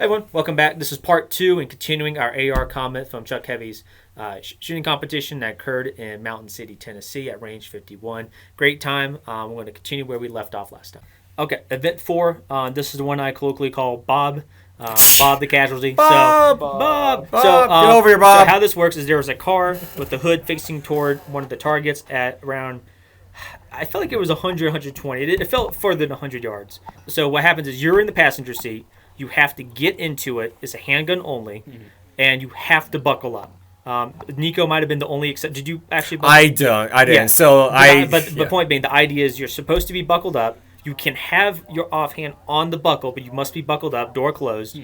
Hey everyone, welcome back. This is part 2 and continuing our AAR comment from Chuck Heavy's shooting competition that occurred in Mountain City, Tennessee at range 51. Great time. We're going to continue where we left off last time. Okay, event 4. This is the one I colloquially call Bob. Bob the casualty. Bob. Get over here, Bob. So how this works is there was a car with the hood facing toward one of the targets at around, I felt like it was 100, 120. It felt further than 100 yards. So what happens is you're in the passenger seat. You have to get into it. It's a handgun only, and you have to buckle up. Nico might have been the only except. Did you actually? I didn't. Yeah. So But the point being, the idea is you're supposed to be buckled up. You can have your offhand on the buckle, but you must be buckled up, door closed.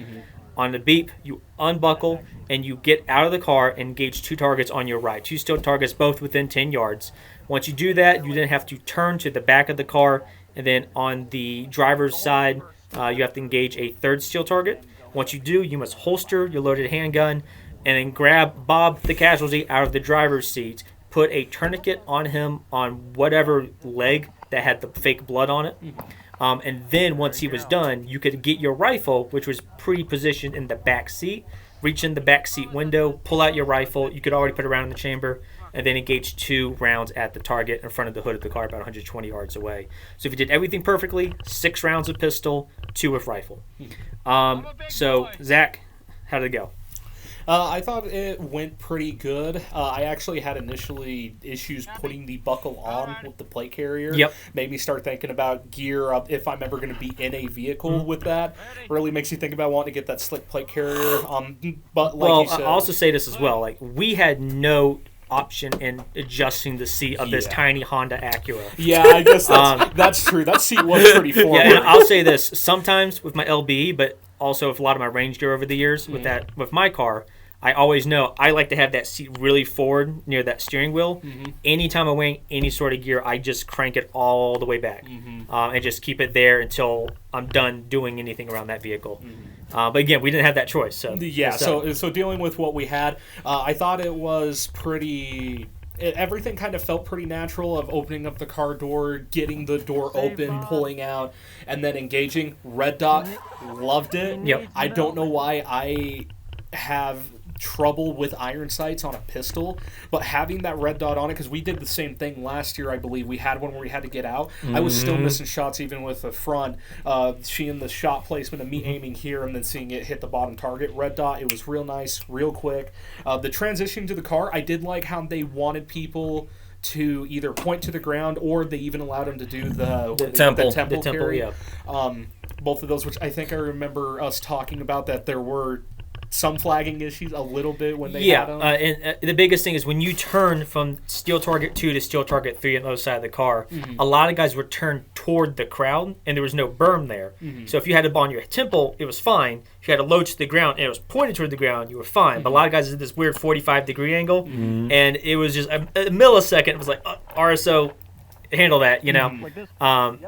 On the beep, you unbuckle and you get out of the car and engage 2 targets on your right. 2 steel targets, both within 10 yards. Once you do that, you then have to turn to the back of the car, and then on the driver's side, you have to engage a 3rd steel target. Once you do, you must holster your loaded handgun and then grab Bob the casualty out of the driver's seat, put a tourniquet on him on whatever leg that had the fake blood on it. And then once he was done, you could get your rifle, which was pre-positioned in the back seat, reach in the back seat window, pull out your rifle. You could already put it around in the chamber, and then engage 2 rounds at the target in front of the hood of the car about 120 yards away. So if you did everything perfectly, 6 rounds of pistol, 2 with rifle. So, Zach, how did it go? I thought it went pretty good. I actually had initially issues putting the buckle on with the plate carrier. Yep. Made me start thinking about gear up if I'm ever going to be in a vehicle with that. Really makes you think about wanting to get that slick plate carrier. But like you said, I'll also say this as well. Like, we had no option in adjusting the seat of this tiny Honda Acura. Yeah, I guess that's true. That seat was pretty forward. Yeah, and I'll say this. Sometimes with my LBE, but also with a lot of my range gear over the years, with my car, I always know I like to have that seat really forward near that steering wheel. Anytime I'm wearing any sort of gear, I just crank it all the way back and just keep it there until I'm done doing anything around that vehicle. But again, we didn't have that choice. So dealing with what we had, I thought it was pretty... Everything kind of felt pretty natural of opening up the car door, getting the door open, pulling out, and then engaging. Red dot, loved it. Yep. I don't know why I have trouble with iron sights on a pistol, but having that red dot on it, because we did the same thing last year, I believe. We had one where we had to get out. I was still missing shots even with the front. Seeing the shot placement of me aiming here and then seeing it hit the bottom target. Red dot, it was real nice, real quick. The transition to the car, I did like how they wanted people to either point to the ground or they even allowed them to do the temple carry. Both of those, which I think I remember us talking about, that there were some flagging issues a little bit when they had them. And the biggest thing is when you turn from steel target 2 to steel target 3 on the other side of the car, a lot of guys were turned toward the crowd, and there was no berm there. So if you had it on your temple, it was fine. If you had a load to the ground and it was pointed toward the ground, you were fine. But a lot of guys did this weird 45-degree angle, and it was just a millisecond. It was like, RSO, handle that, you know.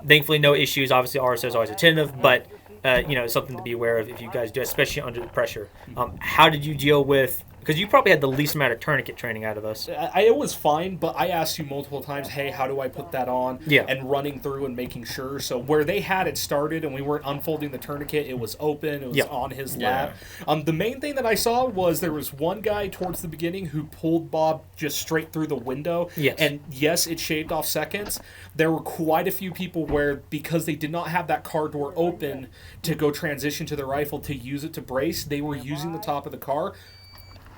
Thankfully, no issues. Obviously, RSO is always attentive, but... something to be aware of if you guys do, especially under the pressure. How did you deal with... Because you probably had the least amount of tourniquet training out of us. It was fine, but I asked you multiple times, hey, how do I put that on? Yeah. And running through and making sure. So where they had it started and we weren't unfolding the tourniquet, it was open. It was on his lap. The main thing that I saw was there was one guy towards the beginning who pulled Bob just straight through the window. Yes. And yes, it shaved off seconds. There were quite a few people where, because they did not have that car door open to go transition to the rifle to use it to brace, they were using the top of the car.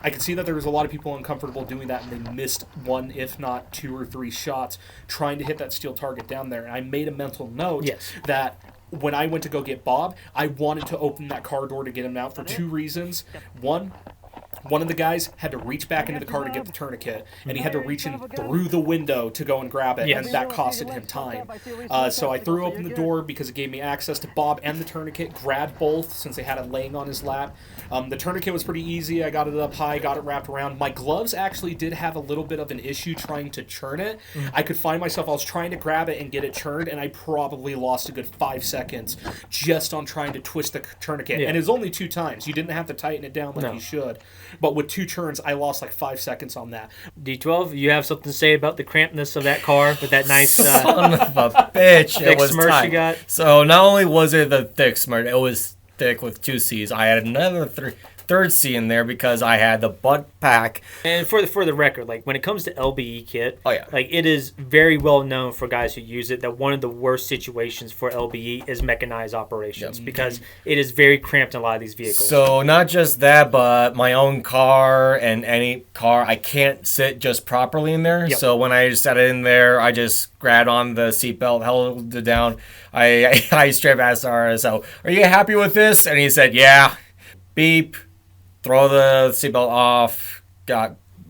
I could see that there was a lot of people uncomfortable doing that, and they missed 1, if not 2 or 3 shots trying to hit that steel target down there. And I made a mental note that when I went to go get Bob, I wanted to open that car door to get him out for 2 reasons. One of the guys had to reach back into the car to get the tourniquet, and he had to reach in through the window to go and grab it, and that costed him time. So I threw open the door because it gave me access to Bob and the tourniquet, grabbed both since they had it laying on his lap. The tourniquet was pretty easy. I got it up high, got it wrapped around. My gloves actually did have a little bit of an issue trying to churn it. I could find myself, I was trying to grab it and get it churned, and I probably lost a good 5 seconds just on trying to twist the tourniquet. And it was only 2 times. You dn't have to tighten it down like you should. But with 2 turns, I lost like 5 seconds on that. D12, you have something to say about the crampedness of that car with that nice son of a bitch. Thick smurf you got? So not only was it the thick smurf, it was thick with 2 C's. I had another third C in there because I had the butt pack. And for the record, like when it comes to LBE kit, Oh, yeah. like it is very well known for guys who use it that one of the worst situations for LBE is mechanized operations because it is very cramped in a lot of these vehicles. So not just that, but my own car and any car, I can't sit just properly in there. Yep. So when I sat in there, I just grabbed on the seatbelt, held it down. I straight up asked the RSO, "Are you happy with this?" And he said, "Yeah." Beep. Throw the seatbelt off.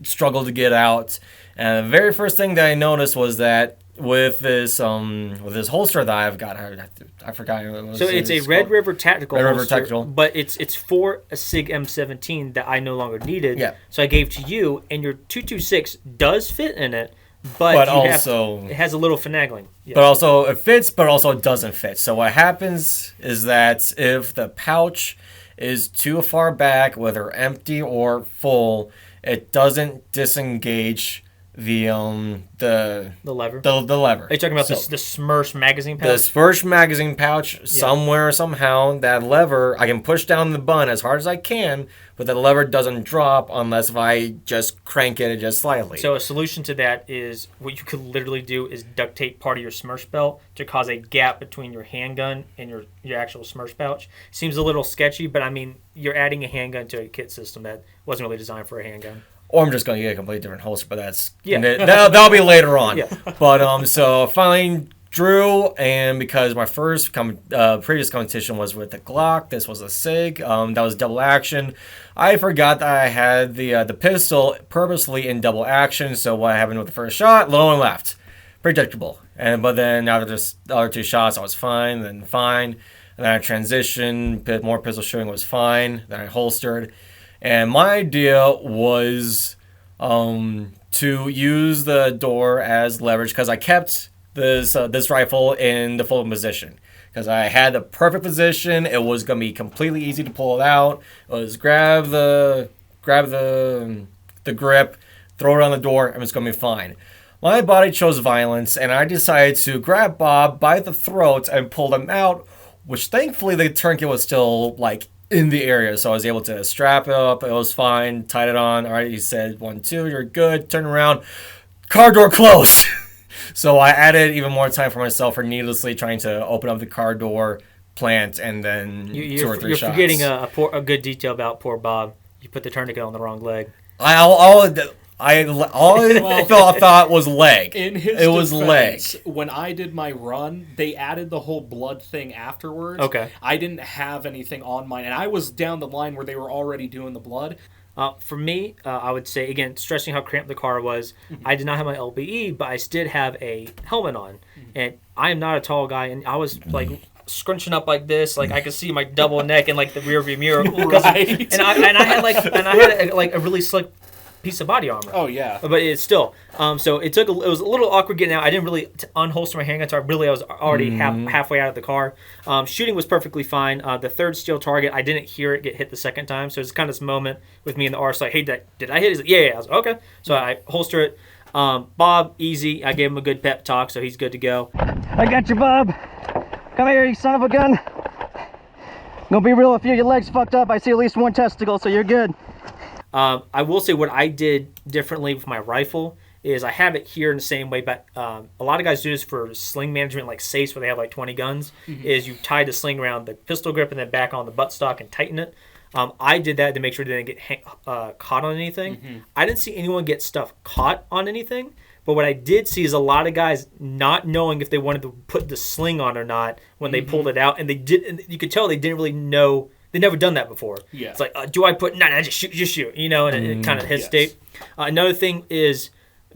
Struggled to get out. And the very first thing that I noticed was that with this holster that I've got, I forgot what it was. So it's a Red River Tactical Red River holster, Tactical. but it's for a SIG M17 that I no longer needed. Yeah. So I gave to you, and your 226 does fit in it, but it has a little finagling. Yes. But also it fits, but also it doesn't fit. So what happens is that if the pouch is too far back, whether empty or full, it doesn't disengage the lever. The lever. Are you talking about the Smersh magazine pouch? The Smersh magazine pouch, somewhere, somehow, that lever, I can push down the button as hard as I can, but the lever doesn't drop unless if I just crank it just slightly. So a solution to that is what you could literally do is duct tape part of your Smersh belt to cause a gap between your handgun and your actual Smersh pouch. Seems a little sketchy, but I mean, you're adding a handgun to a kit system that wasn't really designed for a handgun. Or I'm just going to get a completely different holster, but that'll be later on. Yeah. But so finally drew, and because my first previous competition was with the Glock, this was a SIG. That was double action. I forgot that I had the pistol purposely in double action. So what happened with the first shot? Low and left, predictable. But then after the other 2 shots, I was fine. And then I transitioned. More pistol shooting was fine. Then I holstered. And my idea was to use the door as leverage because I kept this rifle in the full position because I had the perfect position. It was gonna be completely easy to pull it out. It was grab the grip, throw it on the door, and it's gonna be fine. My body chose violence, and I decided to grab Bob by the throat and pull him out. Which thankfully the tourniquet was still like in the area, so I was able to strap it up. It was fine, tied it on. All right, he said 1, 2, you're good. Turn around, car door closed. So I added even more time for myself for needlessly trying to open up the car door, plant, and then 2 or 3 shots. You're forgetting a good detail about poor Bob. You put the tourniquet on the wrong leg. All I thought was leg. In his defense, was leg. When I did my run, they added the whole blood thing afterwards. Okay. I didn't have anything on mine, and I was down the line where they were already doing the blood. For me, I would say, again, stressing how cramped the car was, I did not have my LBE, but I did have a helmet on. And I am not a tall guy, and I was, like, scrunching up like this, like I could see my double neck in, like, the rear view mirror. Right. And I had a really slick piece of body armor. Oh, yeah. But it's still. So it was a little awkward getting out. I didn't really unholster my handgun, so I was already halfway out of the car. Shooting was perfectly fine. The third steel target, I didn't hear it get hit the second time. So it's kind of this moment with me and the R. So like, hey, did I hit it? He's like, yeah. I was like, okay. So I holster it. Bob, easy. I gave him a good pep talk, so he's good to go. I got you, Bob. Come here, you son of a gun. Gonna be real, if your leg's fucked up, I see at least 1 testicle, so you're good. I will say what I did differently with my rifle is I have it here in the same way, but a lot of guys do this for sling management, like safes where they have like 20 guns, is you tie the sling around the pistol grip and then back on the buttstock and tighten it. I did that to make sure it didn't get caught on anything. I didn't see anyone get stuff caught on anything, but what I did see is a lot of guys not knowing if they wanted to put the sling on or not when they pulled it out, and they did. And you could tell they didn't really know. They'd never done that before. Yeah. It's like, do I put? No, just shoot. You know, and it kind of hesitate. Another thing is,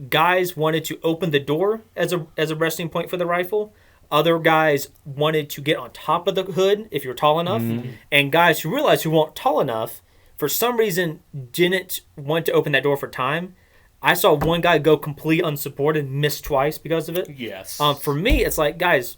guys wanted to open the door as a resting point for the rifle. Other guys wanted to get on top of the hood if you're tall enough. And guys who realized who weren't tall enough, for some reason, didn't want to open that door for time. I saw one guy go completely unsupported, miss twice because of it. Yes. For me, it's like, guys,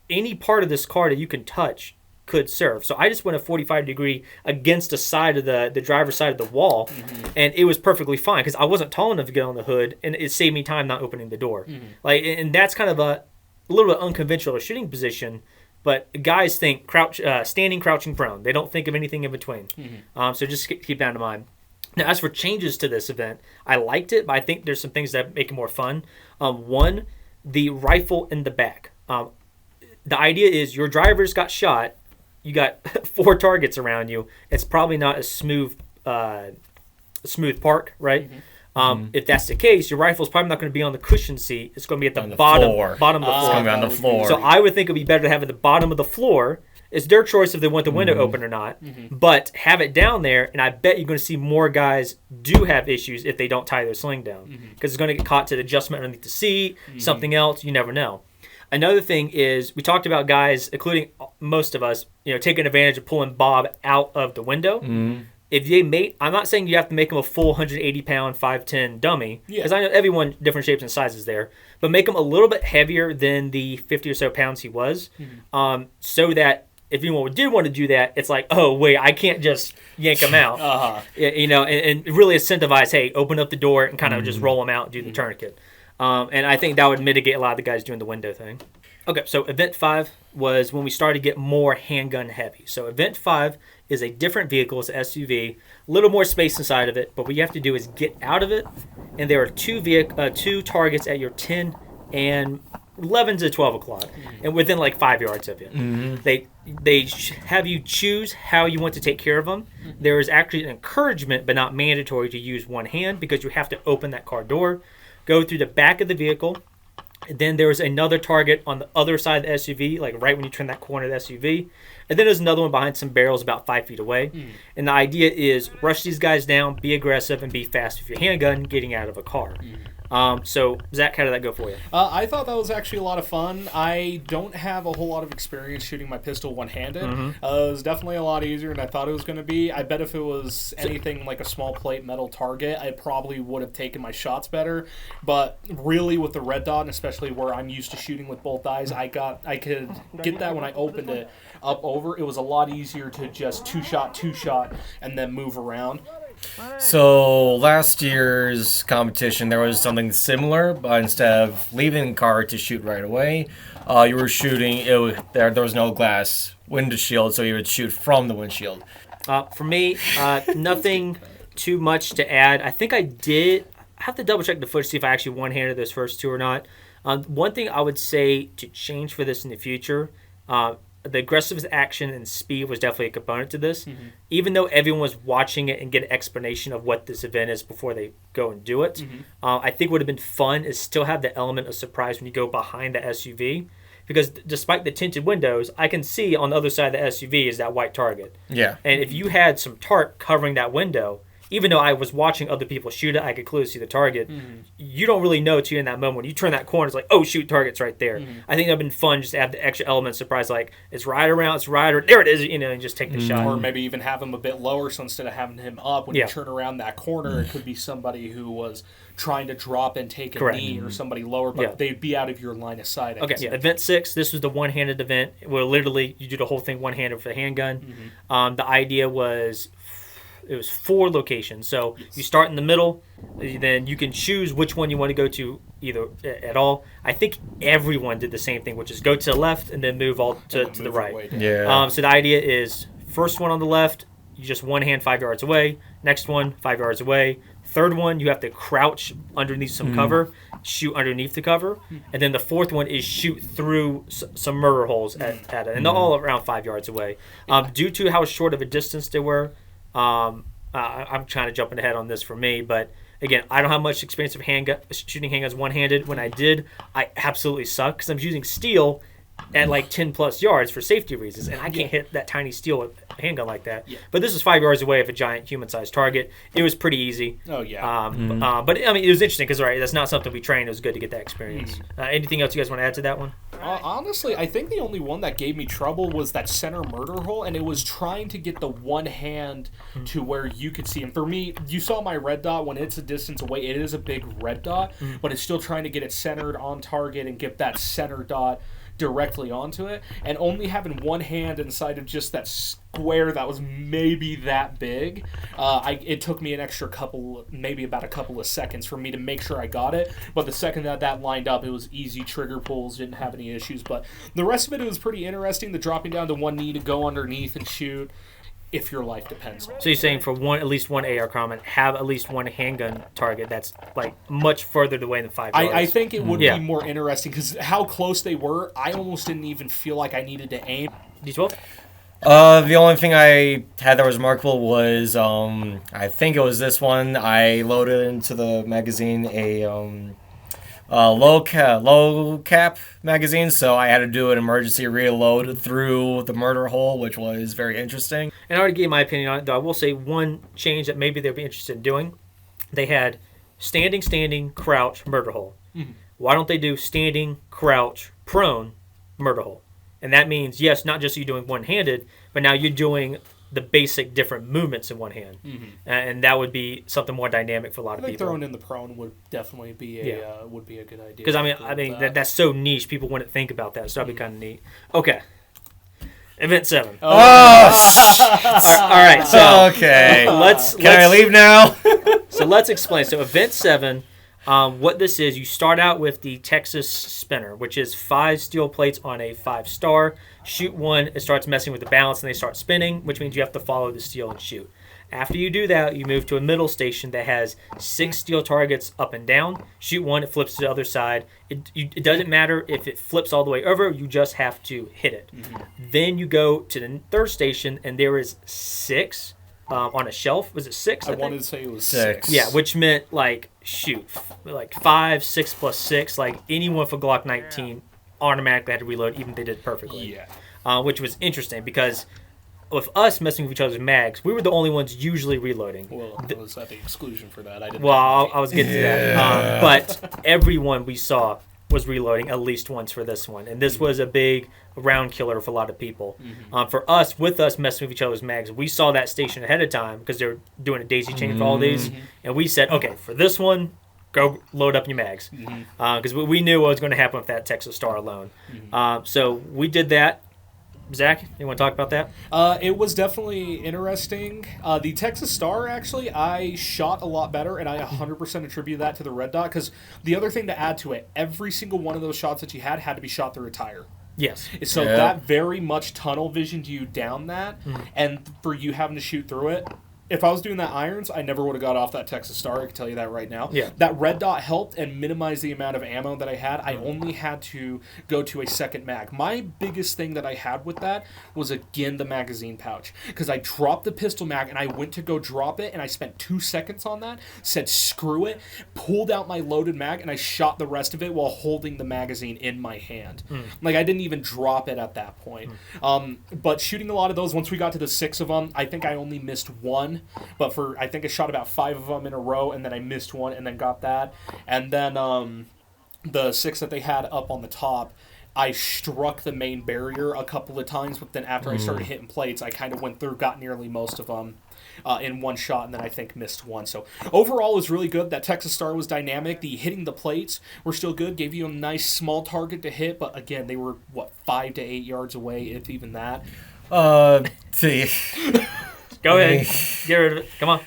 any part of this car that you can touch could serve. So I just went a 45 degree against the side of the driver's side of the wall, and it was perfectly fine because I wasn't tall enough to get on the hood, and it saved me time not opening the door. Like, and that's kind of a little bit unconventional shooting position, But guys think standing, crouching, prone. They don't think of anything in between. So just keep that in mind. Now, as for changes to this event, I liked it, but I think there's some things that make it more fun. One, the rifle in the back. The idea is your drivers got shot. You got 4 targets around you. It's probably not a smooth park, right? If that's the case, your rifle's probably not going to be on the cushion seat. It's going to be at the bottom of the floor. It's going to be on the floor. So I would think it would be better to have it at the bottom of the floor. It's their choice if they want the window open or not. But have it down there, and I bet you're going to see more guys do have issues if they don't tie their sling down. Because it's going to get caught to the adjustment underneath the seat, something else, you never know. Another thing is, we talked about guys, including most of us, taking advantage of pulling Bob out of the window. If they I'm not saying you have to make him a full 180-pound, 5'10" dummy, because I know everyone different shapes and sizes there, but make him a little bit heavier than the 50 or so pounds he was, so that if anyone did want to do that, it's like, oh, wait, I can't just yank him out. And really incentivize, hey, open up the door and kind of just roll him out and do the tourniquet. And I think that would mitigate a lot of the guys doing the window thing. Okay, so Event 5 was when we started to get more handgun heavy. So Event 5 is a different vehicle. It's an SUV, a little more space inside of it, but what you have to do is get out of it, and there are two targets at your 10 and 11 to 12 o'clock, and within like 5 yards of you. They have you choose how you want to take care of them. There is actually an encouragement, but not mandatory, to use one hand, because you have to open that car door, go through the back of the vehicle. And then there was another target on the other side of the SUV, like right when you turn that corner of the SUV. And then there's another one behind some barrels about 5 feet away. And the idea is rush these guys down, be aggressive, and be fast with your handgun getting out of a car. So, Zach, how did that go for you? I thought that was actually a lot of fun. I don't have a whole lot of experience shooting my pistol one-handed. It was definitely a lot easier than I thought it was going to be. I bet if it was anything like a small plate metal target, I probably would have taken my shots better. But really, with the red dot, and especially where I'm used to shooting with both eyes, I could get that when I opened it up over. It was a lot easier to just two-shot, and then move around. So last year's competition, there was something similar, but instead of leaving the car to shoot right away, you were shooting. There was no glass windshield, so you would shoot from the windshield. For me, nothing too much to add. I think I did. I have to double check the footage to see if I actually one-handed those first two or not. One thing I would say to change for this in the future. The aggressive action and speed was definitely a component to this. Even though everyone was watching it and get an explanation of what this event is before they go and do it, I think what would have been fun is still have the element of surprise when you go behind the SUV. Because despite the tinted windows, I can see on the other side of the SUV is that white target. Yeah. And if you had some tarp covering that window, even though I was watching other people shoot it, I could clearly see the target. You don't really know till you're in that moment. When you turn that corner, it's like, oh, shoot, target's right there. I think that would have been fun just to have the extra element of surprise, like, it's right around, it's right, or there it is, and just take the shot. Or maybe even have him a bit lower, so instead of having him up, when you turn around that corner, it could be somebody who was trying to drop and take a knee, or somebody lower, but they'd be out of your line of sight. Event 6, this was the one-handed event, where literally you do the whole thing one-handed with a handgun. The idea was... It was 4 locations. So you start in the middle, then you can choose which one you want to go to either at all. I think everyone did the same thing, which is go to the left and then move all to the right. So the idea is first one on the left, you just one hand 5 yards away. Next one, 5 yards away. Third one, you have to crouch underneath some cover, shoot underneath the cover. And then the fourth one is shoot through some murder holes at it. And they're all around 5 yards away. Due to how short of a distance they were, I'm trying to jump ahead on this for me, but again, I don't have much experience of shooting handguns one-handed. When I did, I absolutely suck because I'm using steel at like 10 plus yards for safety reasons, and I can't hit that tiny steel with a handgun like that. But this is 5 yards away of a giant human-sized target. It was pretty easy. But I mean, it was interesting because that's not something we trained. It was good to get that experience. Anything else you guys want to add to that one? Honestly, I think the only one that gave me trouble was that center murder hole, and it was trying to get the one hand to where you could see him. For me, you saw my red dot. When it's a distance away, it is a big red dot, but it's still trying to get it centered on target and get that center dot directly onto it, and only having one hand inside of just that square that was maybe that big, it took me an extra maybe about a couple of seconds for me to make sure I got it. But the second that lined up, it was easy trigger pulls, didn't have any issues. But the rest of it was pretty interesting. The dropping down to one knee to go underneath and shoot, if your life depends on it. So you're saying for at least one AR comment, have at least one handgun target that's like much further away than 5 yards. I think it would be more interesting because how close they were, I almost didn't even feel like I needed to aim. D12? The only thing I had that was remarkable was, I think it was this one. I loaded into the magazine a low cap magazine, so I had to do an emergency reload through the murder hole, which was very interesting. And I already gave my opinion on it, though I will say one change that maybe they'd be interested in doing. They had standing, crouch, murder hole. Mm-hmm. Why don't they do standing, crouch, prone, murder hole? And that means, yes, not just you doing one-handed, but now you're doing the basic different movements in one hand. Mm-hmm. And that would be something more dynamic for a lot I of think people. throwing in the prone would definitely be a good idea. Because I mean that's so niche. People wouldn't think about that. So that'd be kind of neat. Okay. Event 7. Oh, All right. So okay. let's Can I leave now? So let's explain. So Event 7, what this is, you start out with the Texas Spinner, which is 5 steel plates on a 5-star. Shoot one, it starts messing with the balance, and they start spinning, which means you have to follow the steel and shoot. After you do that, you move to a middle station that has 6 steel targets up and down. Shoot one, it flips to the other side. It doesn't matter if it flips all the way over, you just have to hit it. Mm-hmm. Then you go to the third station, and there is 6 on a shelf. Was it 6? I wanted to say it was 6. Yeah, which meant, like 5, 6 plus 6. Like, anyone for Glock 19 automatically had to reload, even if they did it perfectly. Yeah. Which was interesting, because with us messing with each other's mags, we were the only ones usually reloading. Well, I was at the exclusion for that. I was getting to that. But everyone we saw was reloading at least once for this one. And this was a big round killer for a lot of people. Mm-hmm. For us, with us messing with each other's mags, we saw that station ahead of time because they were doing a daisy chain for all these. Mm-hmm. And we said, okay, for this one, go load up your mags. Because we knew what was going to happen with that Texas Star alone. Mm-hmm. So we did that. Zach, you want to talk about that? It was definitely interesting. The Texas Star, actually, I shot a lot better, and I 100% attribute that to the red dot, because the other thing to add to it, every single one of those shots that you had to be shot through a tire. Yes. So that very much tunnel visioned you down that, and for you having to shoot through it, if I was doing that irons, I never would have got off that Texas Star. I can tell you that right now. Yeah. That red dot helped and minimized the amount of ammo that I had. I only had to go to a second mag. My biggest thing that I had with that was, again, the magazine pouch. Because I dropped the pistol mag, and I went to go drop it, and I spent 2 seconds on that, said screw it, pulled out my loaded mag, and I shot the rest of it while holding the magazine in my hand. Like, I didn't even drop it at that point. But shooting a lot of those, once we got to the 6 of them, I think I only missed one. But I think I shot about 5 of them in a row, and then I missed one, and then got that. And then the 6 that they had up on the top, I struck the main barrier a couple of times, but then after I started hitting plates, I kind of went through, got nearly most of them in one shot, and then I think missed one. So overall, it was really good. That Texas Star was dynamic. The hitting the plates were still good, gave you a nice small target to hit, but again, they were, 5 to 8 yards away, if even that. See. Go ahead. Get rid of it. Come on.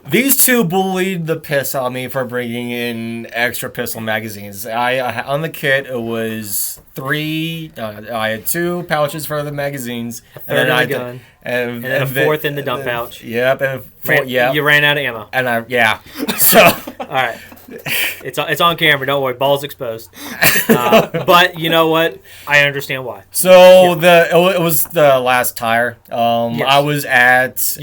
These two bullied the piss out of me for bringing in extra pistol magazines. I on the kit, it was 3. I had 2 pouches for the magazines. And then gun. And then a 4th in the dump pouch. Yep. And you ran out of ammo. And So. All right. It's on camera. Don't worry. Balls exposed. But you know what? I understand why. So it was the last tire. Yes.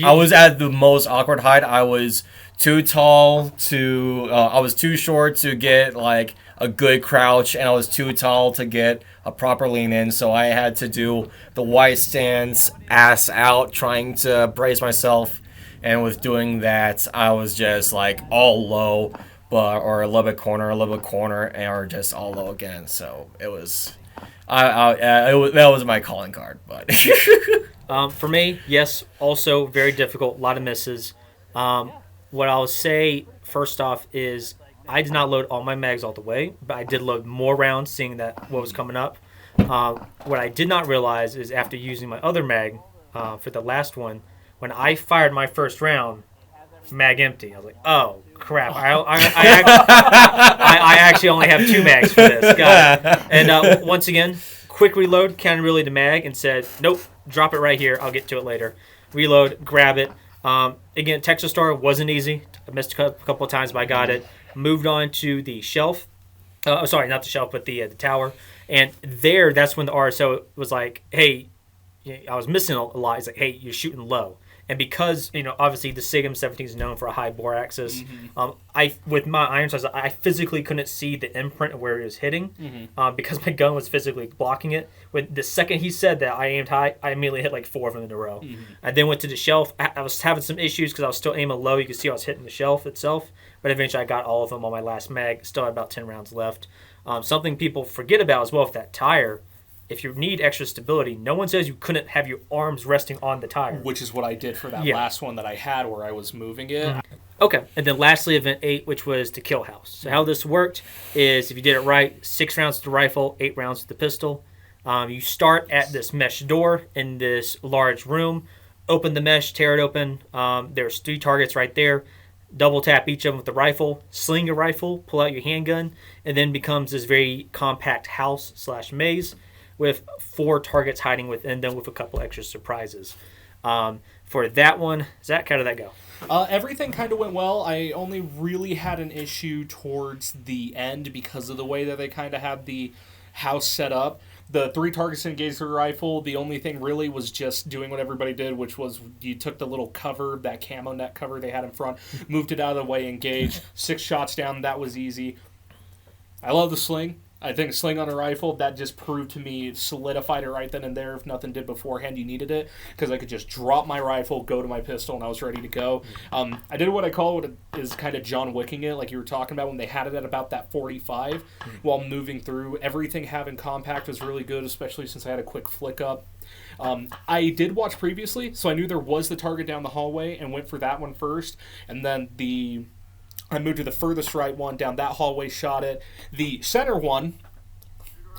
I was at the most awkward height. I was too tall to. I was too short to get like a good crouch, and I was too tall to get a proper lean in. So I had to do the white stance, ass out, trying to brace myself. And with doing that, I was just like all low. Or a little bit corner, or just all low again. So it was, that was my calling card. But for me, yes, also very difficult, a lot of misses. What I'll say first off is I did not load all my mags all the way, but I did load more rounds, seeing that what was coming up. What I did not realize is after using my other mag for the last one, when I fired my first round, mag empty. I was like, oh crap! I actually only have 2 mags for this. Got it. And once again, quick reload, counted really the mag, and said, nope, drop it right here. I'll get to it later. Reload, grab it. Again, Texas Star wasn't easy. I missed a couple of times, but I got it. Moved on to the shelf. Sorry, not the shelf, but the tower. And that's when the RSO was like, hey, I was missing a lot. He's like, hey, you're shooting low. And because, obviously the SIGM 17 is known for a high bore axis, with my iron sights, I physically couldn't see the imprint of where he was hitting because my gun was physically blocking it. When the second he said that I aimed high, I immediately hit like 4 of them in a row. I then went to the shelf. I was having some issues because I was still aiming low. You could see I was hitting the shelf itself. But eventually I got all of them on my last mag. Still had about 10 rounds left. Something people forget about as well with that tire, if you need extra stability, no one says you couldn't have your arms resting on the tire. Which is what I did for that last one that I had where I was moving it. Okay, and then lastly, event 8, which was the kill house. So how this worked is, if you did it right, 6 rounds to the rifle, 8 rounds to the pistol. You start at this mesh door in this large room, open the mesh, tear it open. There's 3 targets right there. Double tap each of them with the rifle, sling your rifle, pull out your handgun, and then becomes this very compact house/maze with 4 targets hiding within them with a couple extra surprises. For that one, Zach, how did that go? Everything kind of went well. I only really had an issue towards the end because of the way that they kind of had the house set up. The 3 targets engaged with the rifle, the only thing really was just doing what everybody did, which was you took the little cover, that camo net cover they had in front, moved it out of the way, engaged, 6 shots down, that was easy. I love the sling. I think sling on a rifle, that just proved to me, solidified it right then and there. If nothing did beforehand, you needed it, because I could just drop my rifle, go to my pistol, and I was ready to go. I did what I call what is kind of John Wicking it, like you were talking about when they had it at about that 45 while moving through. Everything having compact was really good, especially since I had a quick flick up. I did watch previously, so I knew there was the target down the hallway and went for that one first, and then I moved to the furthest right one, down that hallway, shot it. The center one,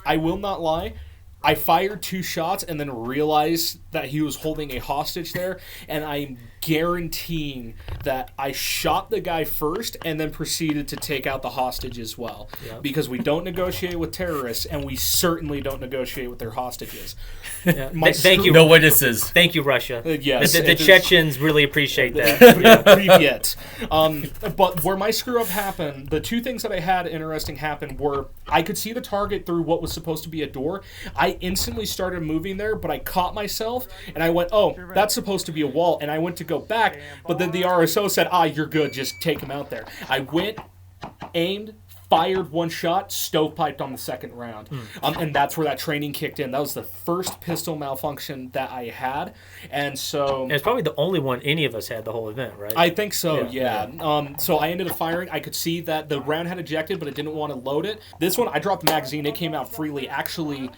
I will not lie, I fired 2 shots and then realized that he was holding a hostage there, and I'm guaranteeing that I shot the guy first and then proceeded to take out the hostage as well. Yep. Because we don't negotiate with terrorists, and we certainly don't negotiate with their hostages. Yeah. Thank you. No witnesses. Thank you, Russia. Yes. The Chechens really appreciate that. Privyet. But where my screw-up happened, the 2 things that I had interesting happen were I could see the target through what was supposed to be a door. I instantly started moving there, but I caught myself, and I went, oh, that's supposed to be a wall, and I went to go back, but then the RSO said, you're good, just take him out there. I went, aimed, fired 1 shot, stovepiped on the second round. And that's where that training kicked in. That was the first pistol malfunction that I had. And so... And it's probably the only one any of us had the whole event, right? I think so, yeah. So I ended up firing. I could see that the round had ejected, but it didn't want to load it. This one, I dropped the magazine. It came out freely. Actually...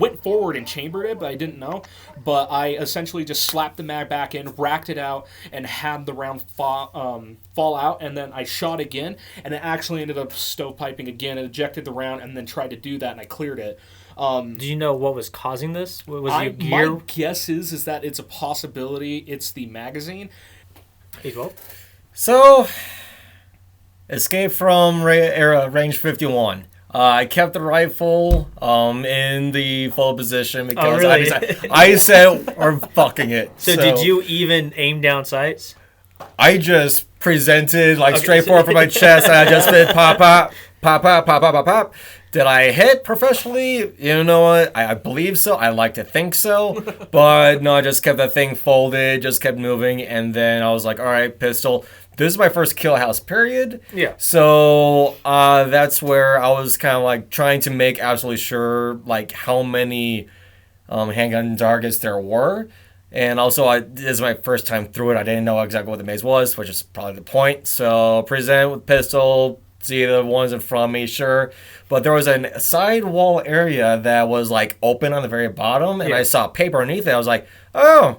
went forward and chambered it, but I didn't know. But I essentially just slapped the mag back in, racked it out, and had the round fall out. And then I shot again, and it actually ended up stovepiping again. It ejected the round, and then tried to do that, and I cleared it. Do you know what was causing this? Was it gear? My guess is that it's a possibility. It's the magazine. Well, so, escape from range 51. I kept the rifle in the full position because I said we're fucking it. So did you even aim down sights? I just presented straight forward from my chest, and I just did pop, pop, pop, pop, pop, pop, pop, pop. Did I hit professionally? You know what? I believe so. I like to think so. But no, I just kept that thing folded, just kept moving, and then I was like, all right, pistol. This is my first kill house, period. Yeah. So that's where I was kind of trying to make absolutely sure how many handgun targets there were. And also, this is my first time through it. I didn't know exactly what the maze was, which is probably the point. So present with pistol, see the ones in front of me, sure. But there was a side wall area that was open on the very bottom, and I saw paper underneath it. I was like, oh,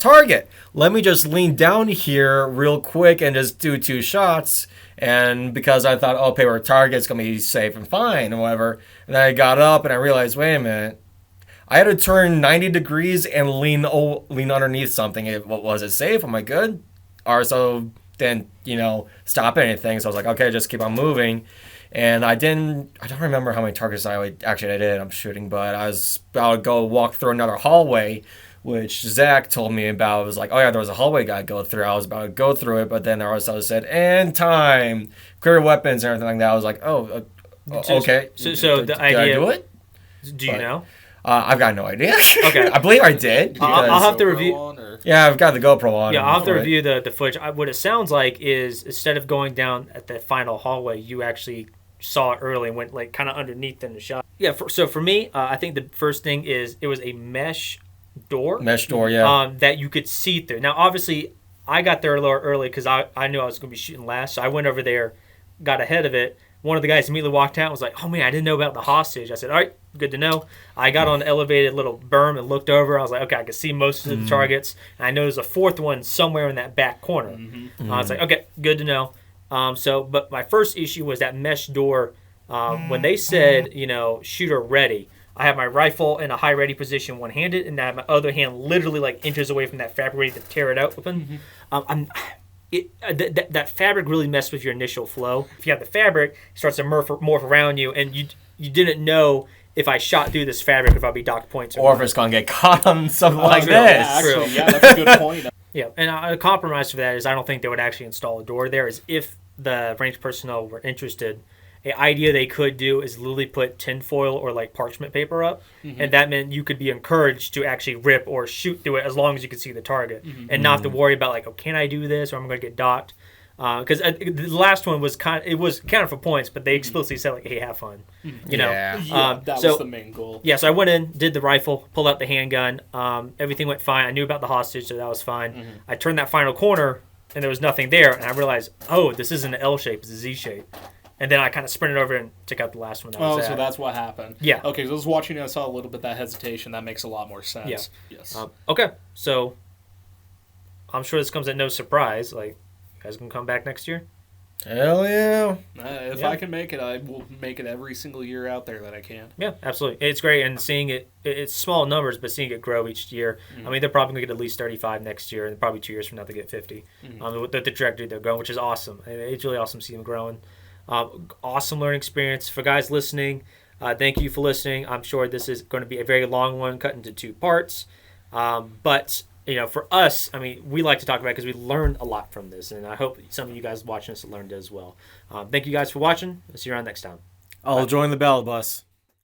target. Let me just lean down here real quick and just do 2 shots. And because I thought, oh, paper target's going to be safe and fine or whatever. And then I got up and I realized, wait a minute. I had to turn 90 degrees and lean underneath something. What was it safe? Am I good? Or so didn't, stop anything. So I was like, okay, just keep on moving. And I don't remember how many targets I did. I'm shooting, but I was about to go walk through another hallway, which Zach told me about. It was like, oh yeah, there was a hallway guy go through. I was about to go through it, but then I also said, and time, clear your weapons and everything like that. I was like, oh, okay. So the idea. Did I do it? Do you know? I've got no idea. Okay. I believe I did. I'll have to review. Yeah, I've got the GoPro on. Yeah, I'll have to review the footage. What it sounds like is instead of going down at the final hallway, you actually saw it early and went like kind of underneath in the shot. Yeah. So for me, I think the first thing is it was a mesh door. Mesh door, yeah. That you could see through. Now, obviously, I got there a little early because I knew I was going to be shooting last, so I went over there, got ahead of it. One of the guys immediately walked out and was like, oh man, I didn't know about the hostage. I said, all right, good to know. I got on the elevated little berm and looked over. I was like, okay, I could see most of the targets. And I know there's a fourth one somewhere in that back corner. I was like, okay, good to know. But my first issue was that mesh door. When they said, shooter ready, I have my rifle in a high ready position one-handed, and I have my other hand literally like inches away from that fabric ready to tear it out open. That fabric really messed with your initial flow. If you have the fabric, it starts to morph around you, and you didn't know if I shot through this fabric if I'd be docked points or if it's going to get caught on something like this. Yeah, that's a good point. Yeah, and a compromise for that is I don't think they would actually install a door there. Is if the range personnel were interested, an idea they could do is literally put tinfoil or like parchment paper up, and that meant you could be encouraged to actually rip or shoot through it as long as you could see the target, and not have to worry about like, oh, can I do this or am I going to get docked? Because the last one was it was counted for points, but they explicitly said like, hey, have fun, that was the main goal. Yeah, so I went in, did the rifle, pulled out the handgun, everything went fine. I knew about the hostage, so that was fine. I turned that final corner, and there was nothing there, and I realized, oh, this isn't an L shape, it's a Z shape. And then I kind of sprinted over and took out the last one. So that's what happened. Yeah. Okay, so I was watching and I saw a little bit that hesitation. That makes a lot more sense. Yeah. Yes. Okay, so I'm sure this comes at no surprise. Like, you guys can come back next year? Hell yeah. If I can make it, I will make it every single year out there that I can. Yeah, absolutely. It's great. And seeing it's small numbers, but seeing it grow each year. I mean, they're probably going to get at least 35 next year, and probably 2 years from now they get 50. The trajectory they're going, which is awesome. It's really awesome to see them growing. Awesome learning experience. For guys listening, thank you for listening. I'm sure this is going to be a very long one, cut into 2 parts. But, for us, I mean, we like to talk about it because we learned a lot from this. And I hope some of you guys watching this learned it as well. Thank you guys for watching. I'll see you around next time. I'll join the battle bus.